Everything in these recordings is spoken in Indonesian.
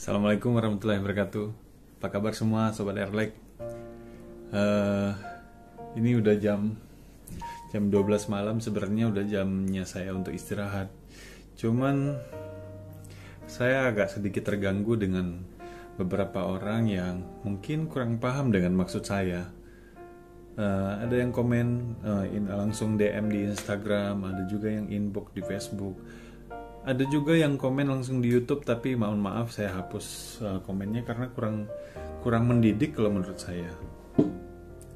Assalamualaikum warahmatullahi wabarakatuh. Apa kabar semua Sobat Erlek? Ini udah jam 12 malam. Sebenarnya udah jamnya saya untuk istirahat. Cuman saya agak sedikit terganggu dengan beberapa orang yang mungkin kurang paham dengan maksud saya. Ada yang komen langsung DM di Instagram, ada juga yang inbox di Facebook. Ada juga yang komen langsung di YouTube, tapi mohon maaf saya hapus komennya karena kurang mendidik kalau menurut saya.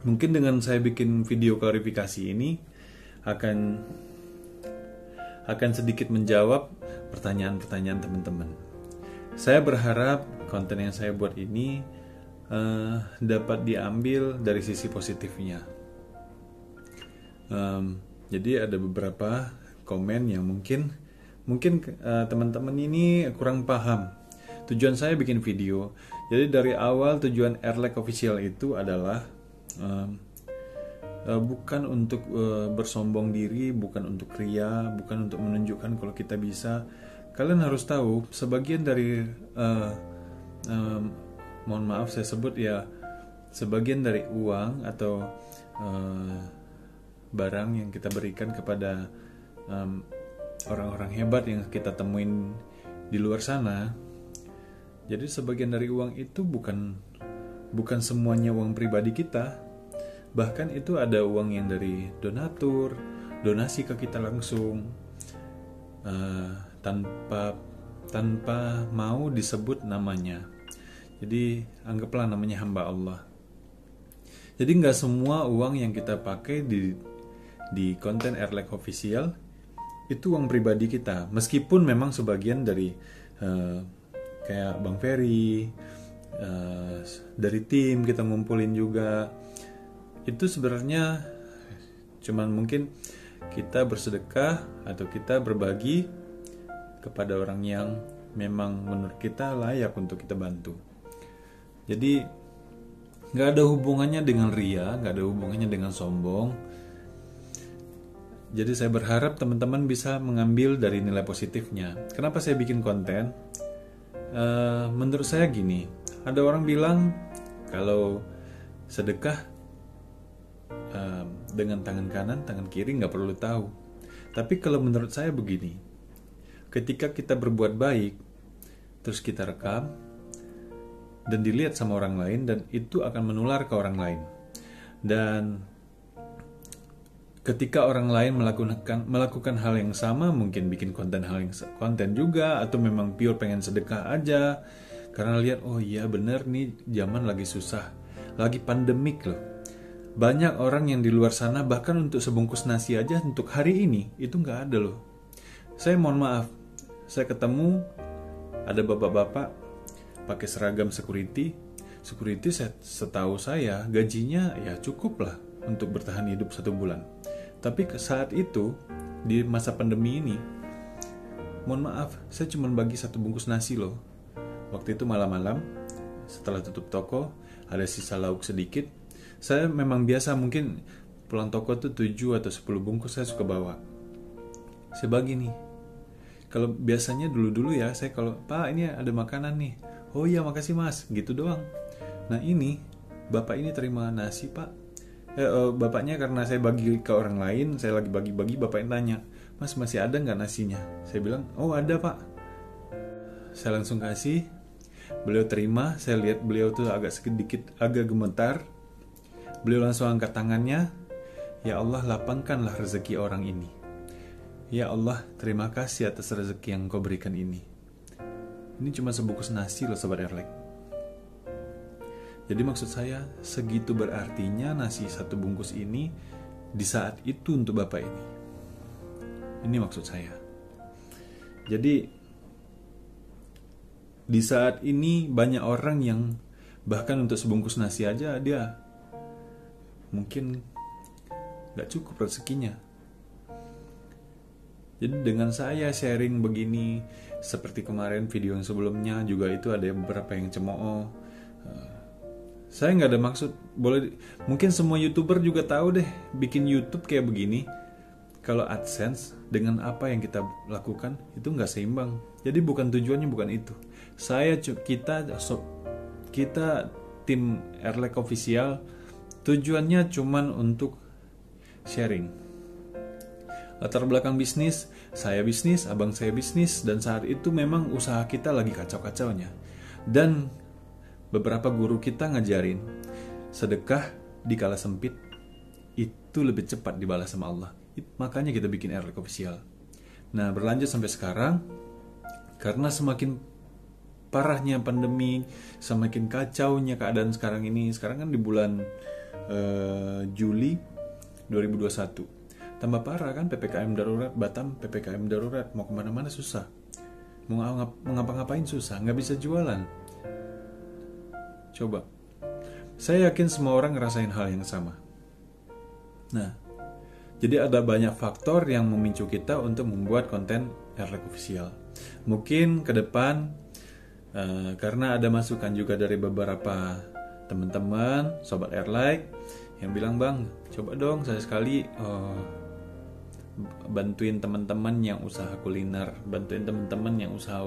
Mungkin dengan saya bikin video klarifikasi ini akan sedikit menjawab pertanyaan-pertanyaan teman-teman. Saya berharap konten yang saya buat ini dapat diambil dari sisi positifnya. Jadi ada beberapa komen yang mungkin teman-teman ini kurang paham tujuan saya bikin video. Jadi dari awal tujuan Erlek Official itu adalah bukan untuk bersombong diri, bukan untuk ria, bukan untuk menunjukkan kalau kita bisa. Kalian harus tahu sebagian dari mohon maaf saya sebut ya, sebagian dari uang atau barang yang kita berikan kepada orang-orang hebat yang kita temuin di luar sana. Jadi sebagian dari uang itu bukan semuanya uang pribadi kita. Bahkan itu ada uang yang dari donatur, donasi ke kita langsung, tanpa mau disebut namanya. Jadi anggaplah namanya hamba Allah. Jadi nggak semua uang yang kita pakai di konten Erlek Official itu uang pribadi kita, meskipun memang sebagian dari kayak Bang Ferry, dari tim kita ngumpulin juga. Itu sebenarnya cuman mungkin kita bersedekah atau kita berbagi kepada orang yang memang menurut kita layak untuk kita bantu. Jadi nggak ada hubungannya dengan ria, nggak ada hubungannya dengan sombong. Jadi saya berharap teman-teman bisa mengambil dari nilai positifnya. Kenapa saya bikin konten? Menurut saya gini, ada orang bilang kalau sedekah dengan tangan kanan, tangan kiri nggak perlu tahu. Tapi kalau menurut saya begini, ketika kita berbuat baik, terus kita rekam dan dilihat sama orang lain, dan itu akan menular ke orang lain. Dan ketika orang lain melakukan hal yang sama, mungkin bikin konten juga, atau memang pure pengen sedekah aja karena lihat, oh iya bener nih zaman lagi susah, lagi pandemik loh. Banyak orang yang di luar sana bahkan untuk sebungkus nasi aja untuk hari ini itu nggak ada loh. Saya mohon maaf, saya ketemu ada bapak-bapak pakai seragam security setahu saya gajinya ya cukup lah untuk bertahan hidup 1 bulan. Tapi saat itu di masa pandemi ini, mohon maaf, saya cuma bagi 1 bungkus nasi loh. Waktu itu malam-malam setelah tutup toko, ada sisa lauk sedikit. Saya memang biasa mungkin pulang toko tuh 7 atau 10 bungkus saya suka bawa. Saya bagi nih. Kalau biasanya dulu-dulu ya, saya kalau, "Pak, ini ada makanan nih." "Oh iya, makasih Mas." Gitu doang. Nah, ini bapak ini terima nasi, Pak. Bapaknya karena saya bagi ke orang lain, saya lagi bagi-bagi, bapaknya tanya, "Mas, masih ada nggak nasinya?" Saya bilang, "Oh ada Pak." Saya langsung kasih. Beliau terima. Saya lihat beliau tuh agak gemetar. Beliau langsung angkat tangannya, "Ya Allah, lapangkanlah rezeki orang ini. Ya Allah, terima kasih atas rezeki yang kau berikan ini." Ini cuma sebungkus nasi loh Sobat Erlek. Jadi maksud saya, segitu berartinya nasi 1 bungkus ini di saat itu untuk bapak ini. Ini maksud saya. Jadi di saat ini banyak orang yang bahkan untuk sebungkus nasi aja dia mungkin gak cukup rezekinya. Jadi dengan saya sharing begini, seperti kemarin video yang sebelumnya juga itu ada beberapa yang cemooh. Saya nggak ada maksud, mungkin semua YouTuber juga tahu deh, bikin YouTube kayak begini. Kalau AdSense dengan apa yang kita lakukan itu nggak seimbang. Jadi tujuannya bukan itu. Kita tim Erlek Official tujuannya cuman untuk sharing. Latar belakang bisnis, saya bisnis, abang saya bisnis, dan saat itu memang usaha kita lagi kacau-kacaunya. Dan beberapa guru kita ngajarin, sedekah di kala sempit itu lebih cepat dibalas sama Allah. Makanya kita bikin Erlek Official. Nah, berlanjut sampai sekarang, karena semakin parahnya pandemi, semakin kacaunya keadaan sekarang ini. Sekarang kan di bulan Juli 2021. Tambah parah kan, PPKM darurat, Batam PPKM darurat, mau kemana-mana susah, mau ngapa-ngapain susah, nggak bisa jualan. Coba, saya yakin semua orang ngerasain hal yang sama. Nah, jadi ada banyak faktor yang memicu kita untuk membuat konten Erlek Official. Mungkin ke depan, karena ada masukan juga dari beberapa teman-teman, sobat Erlek, yang bilang, "Bang, coba dong saya sekali bantuin teman-teman yang usaha kuliner, bantuin teman-teman yang usaha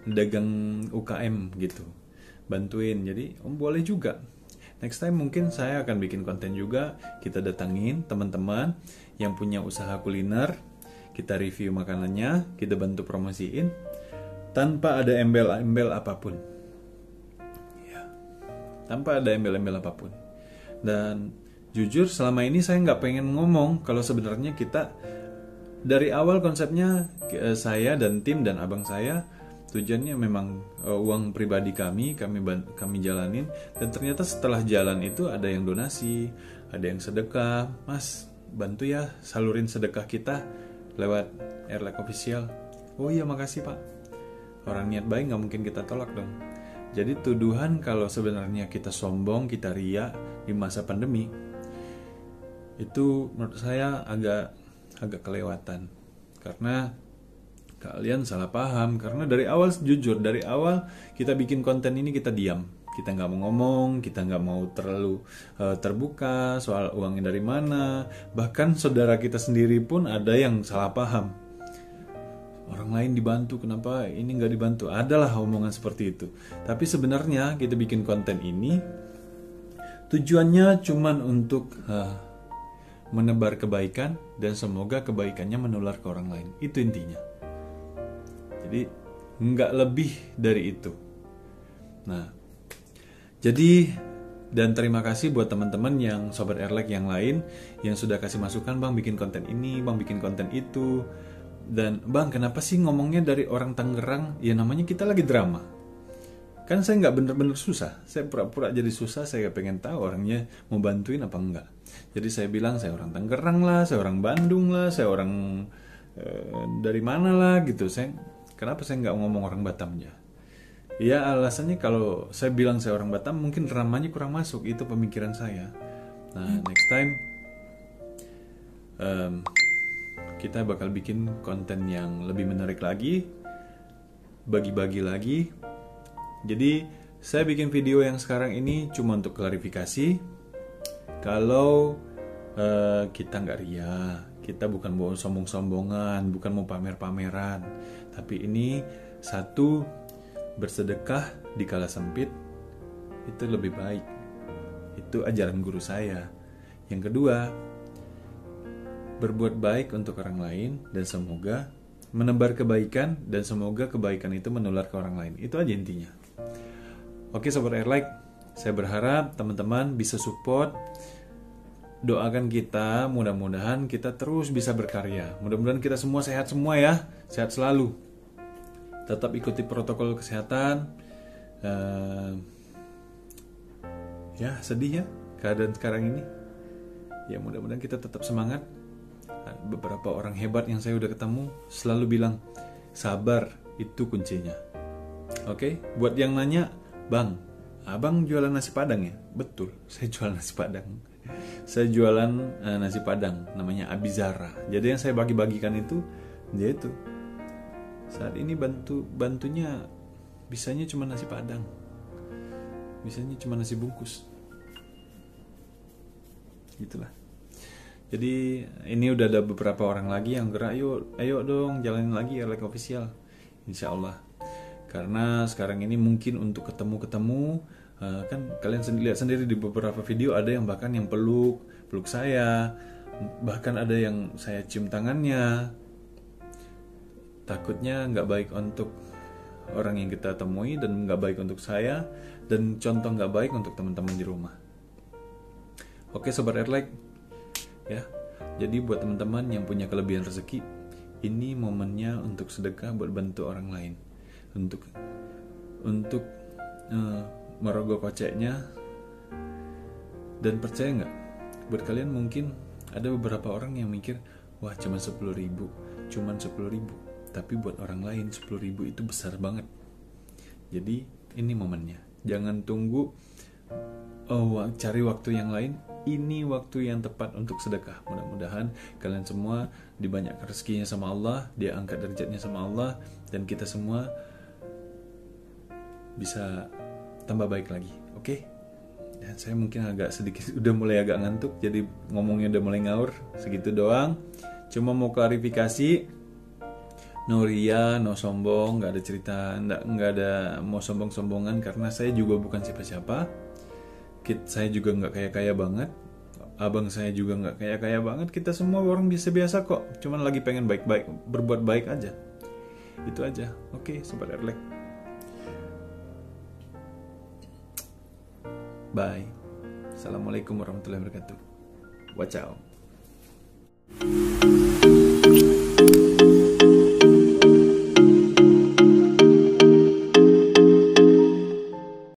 dagang UKM gitu, bantuin." Jadi boleh juga. Next time mungkin saya akan bikin konten juga, kita datangin teman-teman yang punya usaha kuliner, kita review makanannya, kita bantu promosiin tanpa ada embel-embel apapun ya, tanpa ada embel-embel apapun. Dan jujur selama ini saya nggak pengen ngomong kalau sebenarnya kita dari awal konsepnya, saya dan tim dan abang saya tujuannya memang uang pribadi kami jalanin. Dan ternyata setelah jalan itu ada yang donasi, ada yang sedekah. "Mas, bantu ya salurin sedekah kita lewat Erlek Official." "Oh iya, makasih Pak." Orang niat baik nggak mungkin kita tolak dong. Jadi tuduhan kalau sebenarnya kita sombong, kita ria di masa pandemi, itu menurut saya agak kelewatan. Karena kalian salah paham. Karena dari awal, jujur, dari awal kita bikin konten ini kita diam. Kita nggak mau ngomong, kita nggak mau terlalu terbuka soal uangnya dari mana. Bahkan saudara kita sendiri pun ada yang salah paham. Orang lain dibantu, kenapa ini nggak dibantu? Adalah omongan seperti itu. Tapi sebenarnya kita bikin konten ini tujuannya cuman untuk menebar kebaikan, dan semoga kebaikannya menular ke orang lain. Itu intinya. Jadi nggak lebih dari itu. Nah, jadi dan terima kasih buat teman-teman yang sobat Erlek yang lain yang sudah kasih masukan, "Bang, bikin konten ini, Bang, bikin konten itu." Dan, "Bang, kenapa sih ngomongnya dari orang Tangerang?" Ya namanya kita lagi drama. Kan saya nggak bener-bener susah. Saya pura-pura jadi susah, saya pengen tahu orangnya mau bantuin apa enggak. Jadi saya bilang saya orang Tangerang lah, saya orang Bandung lah, saya orang dari mana lah gitu. Kenapa saya nggak ngomong orang Batamnya? Ya alasannya kalau saya bilang saya orang Batam mungkin dramanya kurang masuk, itu pemikiran saya. Nah, next time kita bakal bikin konten yang lebih menarik lagi, bagi-bagi lagi. Jadi saya bikin video yang sekarang ini cuma untuk klarifikasi kalau kita nggak ria, kita bukan mau sombong-sombongan, bukan mau pamer-pameran, tapi ini satu, bersedekah di kala sempit itu lebih baik. Itu ajaran guru saya. Yang kedua, berbuat baik untuk orang lain dan semoga menebar kebaikan, dan semoga kebaikan itu menular ke orang lain. Itu aja intinya. Oke sobat Erlek, saya berharap teman-teman bisa support. Doakan kita, mudah-mudahan kita terus bisa berkarya. Mudah-mudahan kita semua sehat semua ya, sehat selalu. Tetap ikuti protokol kesehatan. Ya sedih ya keadaan sekarang ini. Ya mudah-mudahan kita tetap semangat. Beberapa orang hebat yang saya udah ketemu selalu bilang sabar itu kuncinya. Oke, buat yang nanya, "Bang, abang jualan nasi padang ya?" Betul, saya jualan nasi padang. Saya jualan nasi padang, namanya Abizara. Jadi yang saya bagi-bagikan itu, dia itu saat ini bantunya bisanya cuma nasi padang, bisanya cuma nasi bungkus, gitulah. Jadi ini udah ada beberapa orang lagi yang gerak, ayo dong jalanin lagi Erlek Official. insya Allah. Karena sekarang ini mungkin untuk ketemu-ketemu, kan kalian lihat sendiri di beberapa video ada yang bahkan yang peluk saya, bahkan ada yang saya cium tangannya. Takutnya nggak baik untuk orang yang kita temui, dan nggak baik untuk saya, dan contoh nggak baik untuk teman-teman di rumah. Oke Sobat Erlek, ya. Jadi buat teman-teman yang punya kelebihan rezeki, ini momennya untuk sedekah buat bantu orang lain, untuk merogoh koceknya. Dan percaya nggak, buat kalian mungkin ada beberapa orang yang mikir, wah cuman 10.000, tapi buat orang lain 10.000 itu besar banget. Jadi ini momennya, jangan tunggu cari waktu yang lain. Ini waktu yang tepat untuk sedekah. Mudah-mudahan kalian semua dibanyak rezekinya sama Allah, dia angkat derajatnya sama Allah, dan kita semua bisa tambah baik lagi. Oke? Dan saya mungkin agak sedikit udah mulai agak ngantuk, jadi ngomongnya udah mulai ngawur. Segitu doang. Cuma mau klarifikasi, no ria, no sombong, nggak ada cerita, nggak ada mau sombong-sombongan, karena saya juga bukan siapa-siapa. Saya juga nggak kaya-kaya banget, abang saya juga nggak kaya-kaya banget. Kita semua orang biasa-biasa kok, cuman lagi pengen baik-baik, berbuat baik aja. Itu aja. Oke, Sobat Erlek. Bye. Assalamualaikum warahmatullahi wabarakatuh. Wacau.